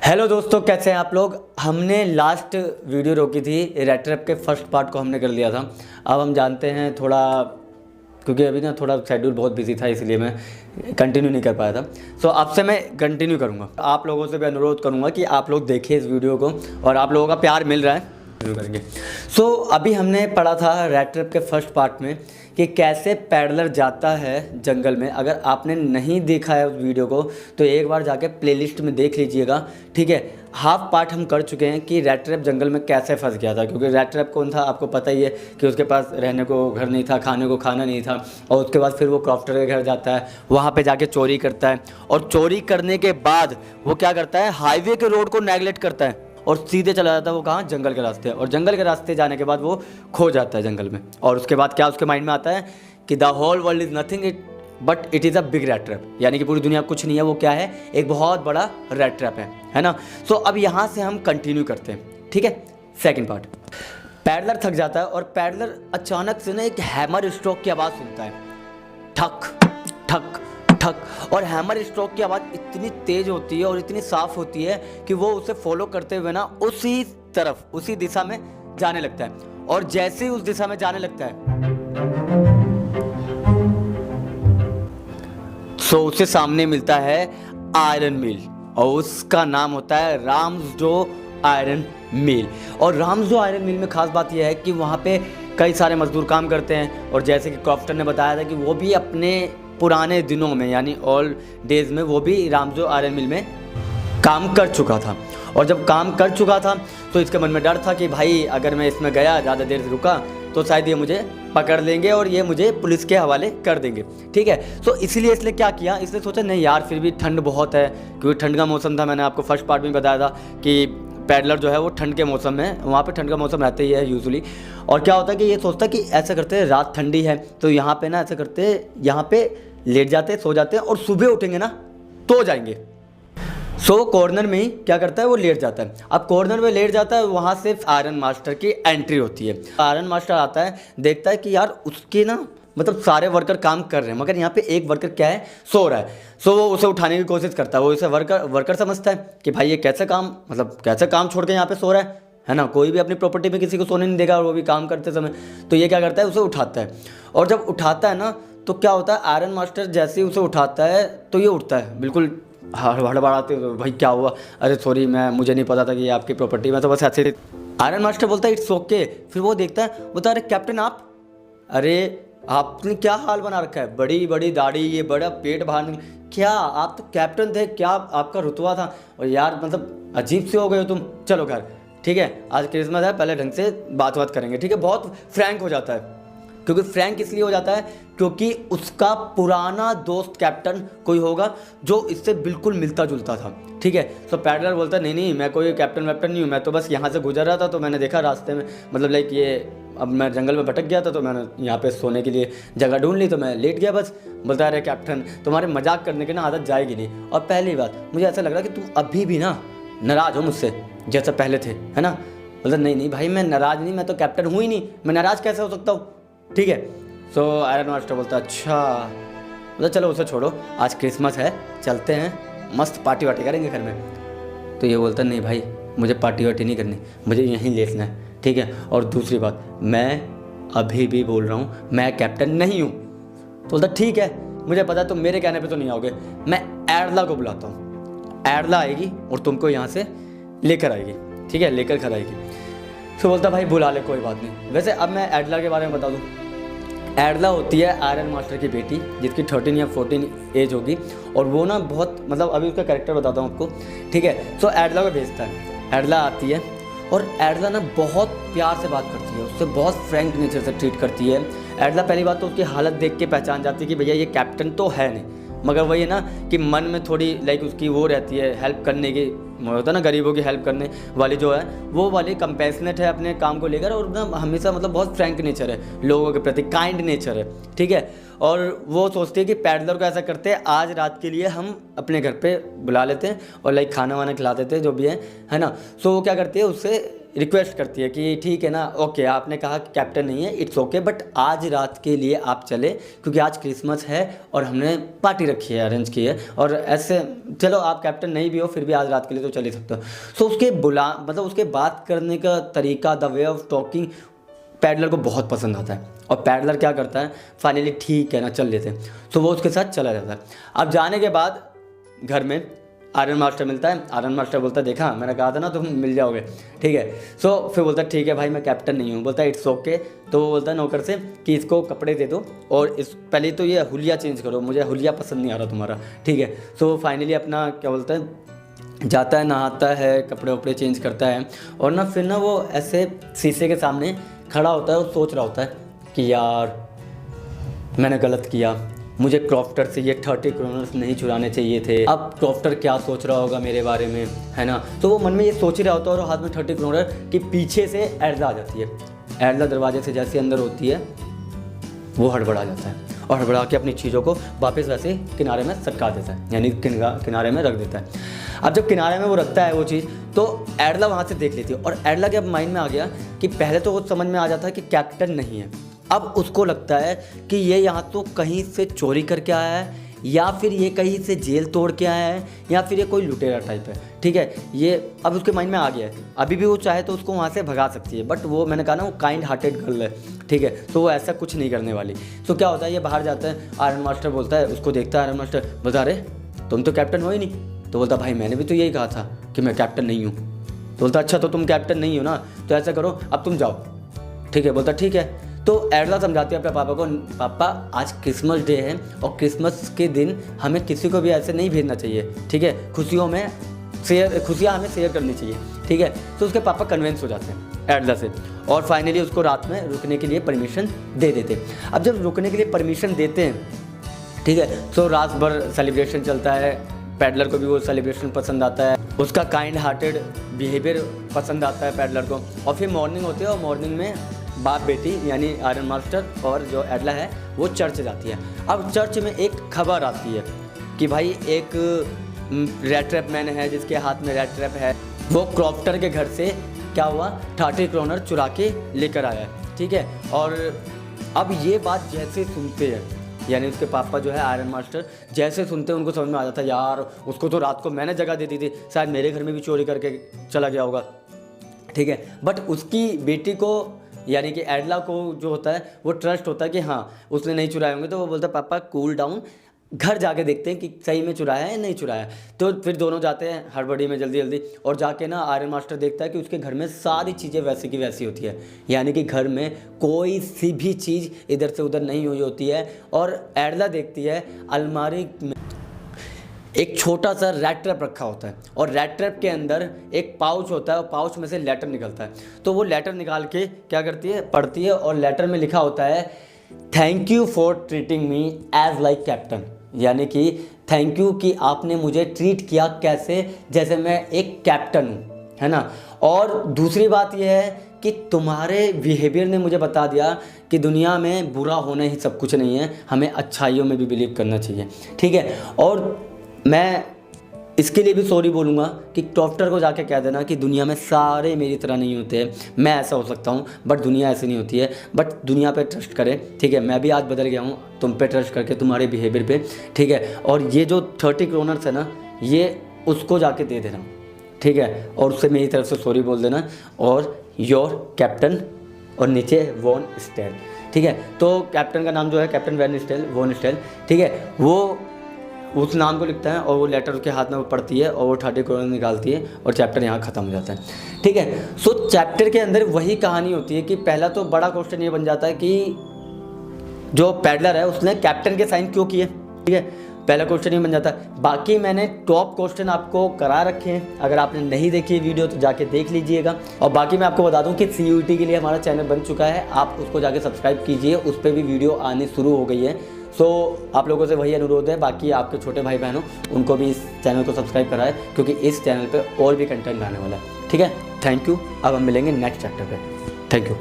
Hello दोस्तों, कैसे हैं आप लोग। हमने लास्ट वीडियो रोकी थी, रैट ट्रैप के फर्स्ट पार्ट को हमने कर लिया था। अब हम जानते हैं थोड़ा, क्योंकि अभी ना थोड़ा शेड्यूल बहुत बिजी था इसलिए मैं कंटिन्यू नहीं कर पाया था। सो अब से मैं कंटिन्यू करूँगा। आप लोगों से भी अनुरोध करूँगा कि आप लोग देखिए इस वीडियो को, और आप लोगों का प्यार मिल रहा है शुरू करेंगे। सो अभी हमने पढ़ा था रैट ट्रैप के फर्स्ट पार्ट में कि कैसे पैडलर जाता है जंगल में। अगर आपने नहीं देखा है उस वीडियो को तो एक बार जाके प्लेलिस्ट में देख लीजिएगा, ठीक है। हाफ पार्ट हम कर चुके हैं कि रैट ट्रैप जंगल में कैसे फंस गया था, क्योंकि रैट ट्रैप कौन था आपको पता ही है कि उसके पास रहने को घर नहीं था, खाने को खाना नहीं था, और उसके बाद फिर वो क्रॉफ्टर के घर जाता है, वहाँ पे जाके चोरी करता है, और चोरी करने के बाद वो क्या करता है, हाईवे के रोड को नेगलेक्ट करता है और सीधे चला जाता है वो कहाँ, जंगल के रास्ते। और जंगल के रास्ते जाने के बाद वो खो जाता है जंगल में। और उसके बाद क्या उसके माइंड में आता है कि the whole world is nothing but it is a big rat trap, यानी कि पूरी दुनिया कुछ नहीं है, वो क्या है, एक बहुत बड़ा रैट ट्रैप है ना। सो अब यहाँ से हम कंटिन्यू करते हैं, ठीक है। सेकेंड पार्ट, पैडलर थक जाता है और पैडलर अचानक से ना एक हैमर स्ट्रोक की आवाज़ सुनता है, ठक ठक ठक। और हैमर स्ट्रोक की आवाज़ इतनी तेज़ होती है और इतनी साफ होती है कि वो उसे फॉलो करते हुए ना उसी तरफ, उसी दिशा में जाने लगता है। और जैसे ही उस दिशा में जाने लगता है सो उसे सामने मिलता है आयरन मिल, और उसका नाम होता है राम्सडो आयरन मिल। और राम्सडो आयरन मिल में खास बात यह है कि वहाँ पे कई सारे मजदूर काम करते हैं, और जैसे कि क्रॉफ्टर ने बताया था कि वो भी अपने पुराने दिनों में यानी ओल्ड डेज में वो भी राम्सडो आयरन मिल में काम कर चुका था। और जब काम कर चुका था तो इसके मन में डर था कि भाई अगर मैं इसमें गया, ज़्यादा देर से रुका तो शायद ये मुझे पकड़ लेंगे और ये मुझे पुलिस के हवाले कर देंगे, ठीक है। तो इसीलिए इसने क्या किया, इसने सोचा नहीं यार, फिर भी ठंड बहुत है, क्योंकि ठंड का मौसम था। मैंने आपको फर्स्ट पार्ट में बताया था कि पैडलर जो है वो ठंड के मौसम में, वहाँ पे ठंड का मौसम रहता ही है यूजुअली। और क्या होता है कि ये सोचता है कि ऐसा करते हैं, रात ठंडी है तो यहाँ पे ना ऐसा करते हैं, यहाँ पे लेट जाते हैं, सो जाते हैं, और सुबह उठेंगे ना तो जाएंगे। सो कॉर्नर में ही क्या करता है, वो लेट जाता है। अब कॉर्नर में लेट जाता है, वहाँ से आयरन मास्टर की एंट्री होती है। आयरन मास्टर आता है, देखता है कि यार उसके ना मतलब सारे वर्कर काम कर रहे हैं, मगर यहाँ पे एक वर्कर क्या है, सो रहा है। सो वो उसे उठाने की कोशिश करता है। वो इसे वर्कर समझता है कि भाई ये कैसे काम छोड़ के यहाँ पे सो रहा है ना। कोई भी अपनी प्रॉपर्टी में किसी को सोने नहीं देगा, और वो भी काम करते समय। तो ये क्या करता है, उसे उठाता है। और जब उठाता है ना तो क्या होता है, आयरन मास्टर जैसे ही उसे उठाता है तो ये उठता है बिल्कुल हड़बड़ाते हुए, भाई क्या हुआ, अरे सॉरी मुझे नहीं पता था कि ये आपकी प्रॉपर्टी में, तो बस ऐसे। आयरन मास्टर बोलता है इट्स ओके। फिर वो देखता है, बोलता है अरे कैप्टन आप, अरे आपने क्या हाल बना रखा है, बड़ी बड़ी दाढ़ी, ये बड़ा पेट बाहर, क्या आप तो कैप्टन थे, क्या आपका रुतबा था, और यार मतलब अजीब से हो गए हो तुम, चलो घर, ठीक है आज क्रिसमस है, पहले ढंग से बात करेंगे, ठीक है। बहुत फ्रैंक हो जाता है, क्योंकि फ्रैंक इसलिए हो जाता है क्योंकि उसका पुराना दोस्त कैप्टन कोई होगा जो इससे बिल्कुल मिलता जुलता था, ठीक है। तो पैडलर बोलता है नहीं मैं कोई कैप्टन वैप्टन नहीं हूँ, मैं तो बस यहाँ से गुजर रहा था, तो मैंने देखा रास्ते में, मतलब लाइक ये अब मैं जंगल में भटक गया था, तो मैंने यहाँ पे सोने के लिए जगह ढूंढ ली, तो मैं लेट गया बस। बोलता है अरे कैप्टन, तुम्हारे मजाक करने की ना आदत जाएगी नहीं। और पहली बात मुझे ऐसा लग रहा है कि तुम अभी भी ना नाराज़ हो मुझसे जैसा पहले थे, है ना। बोलता नहीं भाई मैं नाराज़ नहीं, मैं तो कैप्टन हूँ ही नहीं, मैं नाराज़ कैसे हो सकता हूँ, ठीक है। सो आयरन मास्टर बोलता अच्छा, बोला चलो उसे छोड़ो, आज क्रिसमस है, चलते हैं मस्त पार्टी वार्टी करेंगे घर में। तो ये बोलता नहीं भाई मुझे पार्टी वार्टी नहीं करनी, मुझे यहीं लेटना है, ठीक है। और दूसरी बात, मैं अभी भी बोल रहा हूँ मैं कैप्टन नहीं हूँ। तो बोलता ठीक है मुझे पता है तुम मेरे कहने पे तो नहीं आओगे, मैं एडला को बुलाता हूँ, एडला आएगी और तुमको यहाँ से लेकर आएगी, ठीक है, लेकर घर आएगी। तो बोलता भाई बुला ले, कोई बात नहीं। वैसे अब मैं एडला के बारे में बता दूँ। एडला होती है आयरन मास्टर की बेटी, जिसकी 13 या 14 एज होगी, और वो ना बहुत मतलब अभी उसका कैरेक्टर बताता हूँ आपको, ठीक है। सो एडला को भेजता है, एडला आती है, और एडला ना बहुत प्यार से बात करती है, उससे बहुत फ्रैंक नेचर से ट्रीट करती है। एडला पहली बात तो उसकी हालत देख के पहचान जाती है कि भैया ये कैप्टन तो है नहीं, मगर वही है ना कि मन में थोड़ी लाइक उसकी वो रहती है हेल्प करने की, होता है ना गरीबों की हेल्प करने वाली जो है, वो वाली कंपैशनेट है अपने काम को लेकर, और ना हमेशा मतलब बहुत फ्रैंक नेचर है लोगों के प्रति, काइंड नेचर है, ठीक है। और वो सोचती है कि पैडलर को ऐसा करते हैं, आज रात के लिए हम अपने घर पे बुला लेते हैं और लाइक खाना वाना खिला देते हैं जो भी है ना। सो वो क्या करती है, उससे रिक्वेस्ट करती है कि ठीक है ना, ओके आपने कहा कि कैप्टन नहीं है, इट्स ओके, बट आज रात के लिए आप चले क्योंकि आज क्रिसमस है और हमने पार्टी रखी है, अरेंज की है, और ऐसे चलो आप कैप्टन नहीं भी हो फिर भी आज रात के लिए तो चल ही सकते हो। सो उसके मतलब उसके बात करने का तरीका, the way of talking peddler को बहुत पसंद आता है। और पैडलर क्या करता है, फाइनली ठीक है ना चल लेते हैं। सो वो उसके साथ चला जाता है। अब जाने के बाद घर में आयरन मास्टर मिलता है। आयरन मास्टर बोलता है देखा मैंने कहा था ना तुम मिल जाओगे, ठीक है। सो फिर बोलता है ठीक है भाई मैं कैप्टन नहीं हूँ। बोलता है इट्स ओके। तो वो बोलता है नौकर से कि इसको कपड़े दे दो और इस पहले तो ये हुलिया चेंज करो, मुझे हुलिया पसंद नहीं आ रहा तुम्हारा, ठीक है। सो फाइनली अपना क्या बोलता है जाता है, नहाता है, कपड़े वपड़े चेंज करता है और ना फिर ना वो ऐसे शीशे के सामने खड़ा होता है और सोच रहा होता है कि यार मैंने गलत किया, मुझे क्रॉफ्टर से ये 30 क्रोनर्स नहीं चुराने चाहिए थे। अब क्रॉफ्टर क्या सोच रहा होगा मेरे बारे में, है ना। तो वो मन में ये सोच ही रहा होता है और हाथ में 30 क्रोनर की पीछे से एर्ला आ जाती है। एर्ला दरवाजे से जैसे अंदर होती है वो हड़बड़ा जाता है और हड़बड़ा के अपनी चीज़ों को वापस वैसे किनारे में सटका देता है, यानी किनारे में रख देता है। अब जब किनारे में वो रखता है वो चीज़, तो एर्ला वहाँ से देख लेती है और एर्ला के अब माइंड में आ गया कि पहले तो वो समझ में आ जाता है कि कैप्टन नहीं है। अब उसको लगता है कि ये यहाँ तो कहीं से चोरी करके आया है या फिर ये कहीं से जेल तोड़ के आया है या फिर ये कोई लुटेरा टाइप है, ठीक है। ये अब उसके माइंड में आ गया है। अभी भी वो चाहे तो उसको वहाँ से भगा सकती है, बट वो मैंने कहा ना वो काइंड हार्टेड गर्ल है, ठीक है, तो वो ऐसा कुछ नहीं करने वाली। तो क्या होता है ये बाहर जाता है, आयरन मास्टर बोलता है, उसको देखता है आयरन मास्टर, बोलता अरे तुम तो कैप्टन हो ही नहीं। तो बोलता भाई मैंने भी तो यही कहा था कि मैं कैप्टन नहीं हूँ। तो बोलता अच्छा तो तुम कैप्टन नहीं हो ना, तो ऐसा करो अब तुम जाओ, ठीक है। बोलता ठीक है। तो एर्ला समझाती है अपने पापा को, पापा आज क्रिसमस डे है और क्रिसमस के दिन हमें किसी को भी ऐसे नहीं भेजना चाहिए, ठीक है, खुशियाँ हमें शेयर करनी चाहिए, ठीक है। तो उसके पापा कन्विंस हो जाते हैं एर्ला से और फाइनली उसको रात में रुकने के लिए परमिशन दे देते। अब जब रुकने के लिए परमिशन देते हैं, ठीक है, तो रात भर सेलिब्रेशन चलता है। पैडलर को भी वो सेलिब्रेशन पसंद आता है, उसका काइंड हार्टेड बिहेवियर पसंद आता है पैडलर को। और फिर मॉर्निंग होती है और मॉर्निंग में बाप बेटी यानी आयरन मास्टर और जो एर्ला है वो चर्च जाती है। अब चर्च में एक खबर आती है कि भाई एक रेड ट्रैप मैन है जिसके हाथ में रेड ट्रैप है, वो क्रॉफ्टर के घर से क्या हुआ 30 क्रोनर चुरा के लेकर आया है, ठीक है। और अब ये बात जैसे सुनते हैं, यानी उसके पापा जो है आयरन मास्टर जैसे सुनते हैं उनको समझ में आ जाता है यार उसको तो रात को मैंने जगह दे दी थी, शायद मेरे घर में भी चोरी करके चला गया होगा, ठीक है। बट उसकी बेटी को यानी कि एर्ला को जो होता है वो ट्रस्ट होता है कि हाँ उसने नहीं चुराए होंगे। तो वो बोलता है पापा कूल डाउन, घर जाके देखते हैं कि सही में चुराया है या नहीं चुराया। तो फिर दोनों जाते हैं हड़बड़ी में जल्दी जल्दी और जाके ना आयरन मास्टर देखता है कि उसके घर में सारी चीज़ें वैसी की वैसी होती है, यानी कि घर में कोई सी भी चीज़ इधर से उधर नहीं हुई होती है। और एर्ला देखती है अलमारी में एक छोटा सा रेड ट्रैप रखा होता है और रेड ट्रैप के अंदर एक पाउच होता है और पाउच में से लेटर निकलता है। तो वो लेटर निकाल के क्या करती है, पढ़ती है और लेटर में लिखा होता है thank you for treating me as like captain, यानी कि थैंक यू कि आपने मुझे ट्रीट किया कैसे, जैसे मैं एक कैप्टन हूँ, है ना। और दूसरी बात यह है कि तुम्हारे बिहेवियर ने मुझे बता दिया कि दुनिया में बुरा होना ही सब कुछ नहीं है, हमें अच्छाइयों में भी बिलीव करना चाहिए, ठीक है। और मैं इसके लिए भी सॉरी बोलूँगा कि क्रॉफ्टर को जाके कह देना कि दुनिया में सारे मेरी तरह नहीं होते हैं, मैं ऐसा हो सकता हूँ बट दुनिया ऐसी नहीं होती है, बट दुनिया पे ट्रस्ट करें, ठीक है। मैं भी आज बदल गया हूँ तुम पे ट्रस्ट करके, तुम्हारे बिहेवियर पे, ठीक है। और ये जो 30 क्रोनर्स है ना ये उसको जाके दे देना, ठीक है, और उससे मेरी तरफ से सॉरी बोल देना और योर कैप्टन और नीचे वॉन स्टेल, ठीक है। तो कैप्टन का नाम जो है कैप्टन वॉन स्टेल, ठीक है, वो उस नाम को लिखता है और वो लेटर उसके हाथ में वो पढ़ती है और वो 30 क्रोनर निकालती है और चैप्टर यहाँ ख़त्म हो जाता है, ठीक है। सो चैप्टर के अंदर वही कहानी होती है कि पहला तो बड़ा क्वेश्चन ये बन जाता है कि जो पैडलर है उसने कैप्टन के साइन क्यों किए, ठीक है, पहला क्वेश्चन ये बन जाता है। बाकी मैंने टॉप क्वेश्चन आपको करा रखे हैं, अगर आपने नहीं देखी वीडियो तो जाके देख लीजिएगा। और बाकी मैं आपको बता दूं कि CUET के लिए हमारा चैनल बन चुका है, आप उसको जाके सब्सक्राइब कीजिए, उस पर भी वीडियो आनी शुरू हो गई है। सो आप लोगों से वही अनुरोध है, बाकी आपके छोटे भाई बहनों उनको भी इस चैनल को सब्सक्राइब कराएं क्योंकि इस चैनल पे और भी कंटेंट आने वाला है, ठीक है। Thank you. अब हम मिलेंगे नेक्स्ट चैप्टर पे, थैंक यू।